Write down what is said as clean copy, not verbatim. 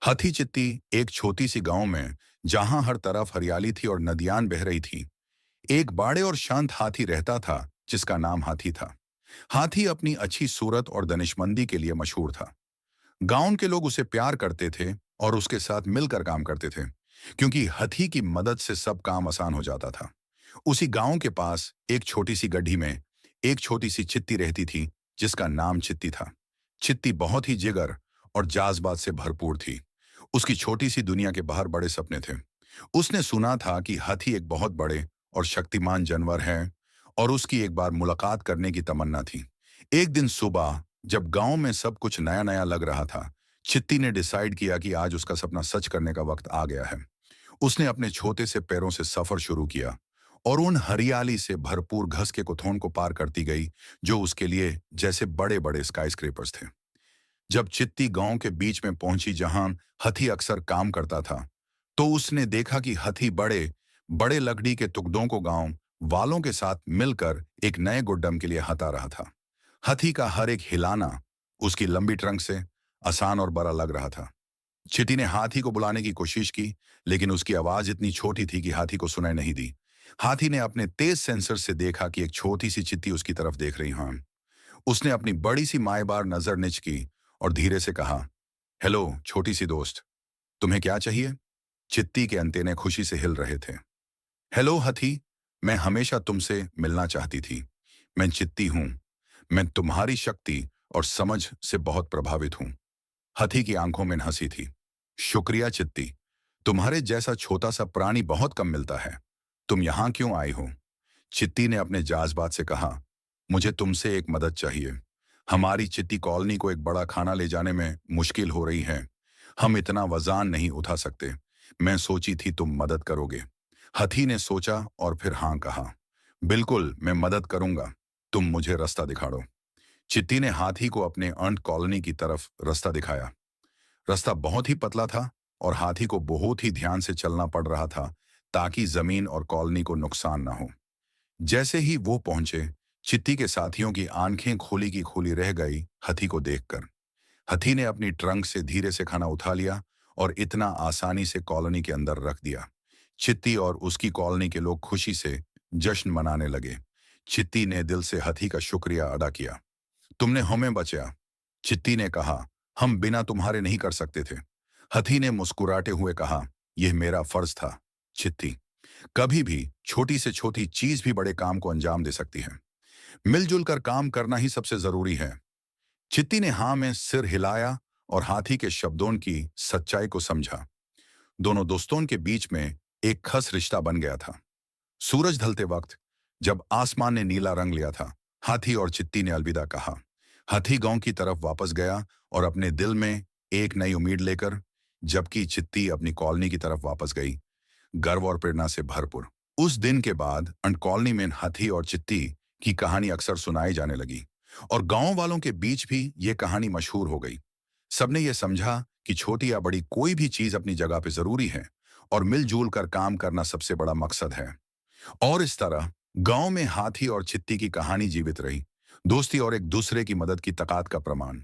हाथी चित्ती एक छोटी सी गांव में, जहां हर तरफ हरियाली थी और नदियां बह रही थी। एक बाड़े और शांत हाथी रहता था, जिसका नाम हाथी था। हाथी अपनी अच्छी सूरत और दनिशमंदी के लिए मशहूर था। गांव के लोग उसे प्यार करते थे और उसके साथ मिलकर काम करते थे, क्योंकि हाथी की मदद से सब काम आसान हो जाता था। उसी गांव के पास एक छोटी सी गड्ढी में एक छोटी सी चित्ती रहती थी, जिसका नाम चित्ती था। चित्ती बहुत ही जिगर और जाज्बात से भरपूर थी। उसकी छोटी सी दुनिया के बाहर बड़े सपने थे। उसने सुना था कि हाथी एक बहुत बड़े और शक्तिमान जानवर है, और उसकी एक बार मुलाकात करने की तमन्ना थी। एक दिन सुबह, जब गांव में सब कुछ नया नया लग रहा था, चित्ती ने डिसाइड किया कि आज उसका सपना सच करने का वक्त आ गया है। उसने अपने छोटे से पैरों से सफर शुरू किया और उन हरियाली से भरपूर घस के कुथोन को पार करती गई, जो उसके लिए जैसे बड़े बड़े स्काईस्क्रेपर्स थे। जब चित्ती गांव के बीच में पहुंची, जहां हाथी अक्सर काम करता था, तो उसने देखा कि हाथी बड़े बड़े लकड़ी के टुकड़ों को गांव वालों के साथ मिलकर एक नए गुड्डम के लिए हटा रहा था। हाथी का हर एक हिलाना उसकी लंबी ट्रंक से आसान और बड़ा लग रहा था। चिट्टी ने हाथी को बुलाने की कोशिश की, लेकिन उसकी आवाज इतनी छोटी थी कि हाथी को सुनाई नहीं दी। हाथी ने अपने तेज सेंसर से देखा कि एक छोटी सी चिट्टी उसकी तरफ देख रही। हाँ, उसने अपनी बड़ी सी मायबार नजर निच की और धीरे से कहा, हेलो छोटी सी दोस्त, तुम्हें क्या चाहिए? चित्ती के अंतेने खुशी से हिल रहे थे। हेलो हाथी, मैं हमेशा तुमसे मिलना चाहती थी। मैं चित्ती हूं। मैं तुम्हारी शक्ति और समझ से बहुत प्रभावित हूं। हाथी की आंखों में हंसी थी। शुक्रिया चित्ती, तुम्हारे जैसा छोटा सा प्राणी बहुत कम मिलता है। तुम यहां क्यों आई हो? चित्ती ने अपने जाज्बात से कहा, मुझे तुमसे एक मदद चाहिए। हमारी चित्ती कॉलोनी को एक बड़ा खाना ले जाने में मुश्किल हो रही है। हम इतना वजन नहीं उठा सकते। मैं सोची थी तुम मदद करोगे। हाथी ने सोचा और फिर हाँ कहा, बिल्कुल मैं मदद करूंगा। तुम मुझे रास्ता दिखाओ। चित्ती ने हाथी को अपने अंट कॉलोनी की तरफ रास्ता दिखाया। रास्ता बहुत ही पतला था और हाथी को बहुत ही ध्यान से चलना पड़ रहा था, ताकि जमीन और कॉलोनी को नुकसान ना हो। जैसे ही वो पहुंचे, चित्ती के साथियों की आंखें खोली की खोली रह गई हाथी को देखकर। हाथी ने अपनी ट्रंक से धीरे से खाना उठा लिया और इतना आसानी से कॉलोनी के अंदर रख दिया। चित्ती और उसकी कॉलोनी के लोग खुशी से जश्न मनाने लगे। चित्ती ने दिल से हाथी का शुक्रिया अदा किया। तुमने हमें बचाया, चित्ती ने कहा। हम बिना तुम्हारे नहीं कर सकते थे। हाथी ने मुस्कुराते हुए कहा, यह मेरा फर्ज था। चित्ती, कभी भी छोटी से छोटी चीज भी बड़े काम को अंजाम दे सकती है। मिलजुल कर काम करना ही सबसे जरूरी है। चित्ती ने हाँ में सिर हिलाया और हाथी के शब्दों की सच्चाई को समझा। दोनों दोस्तों के बीच में एक खास रिश्ता बन गया था। सूरज ढलते वक्त, जब आसमान ने नीला रंग लिया था, हाथी और चित्ती ने अलविदा कहा। हाथी गांव की तरफ वापस गया और अपने दिल में एक नई उम्मीद लेकर, जबकि चित्ती अपनी कॉलोनी की तरफ वापस गई, गर्व और प्रेरणा से भरपूर। उस दिन के बाद अंट कॉलोनी में हाथी और चित्ती की कहानी अक्सर सुनाई जाने लगी, और गांव वालों के बीच भी ये कहानी मशहूर हो गई। सबने ये समझा कि छोटी या बड़ी कोई भी चीज अपनी जगह पे जरूरी है, और मिलजुल कर काम करना सबसे बड़ा मकसद है। और इस तरह गांव में हाथी और चित्ती की कहानी जीवित रही, दोस्ती और एक दूसरे की मदद की ताकत का प्रमाण।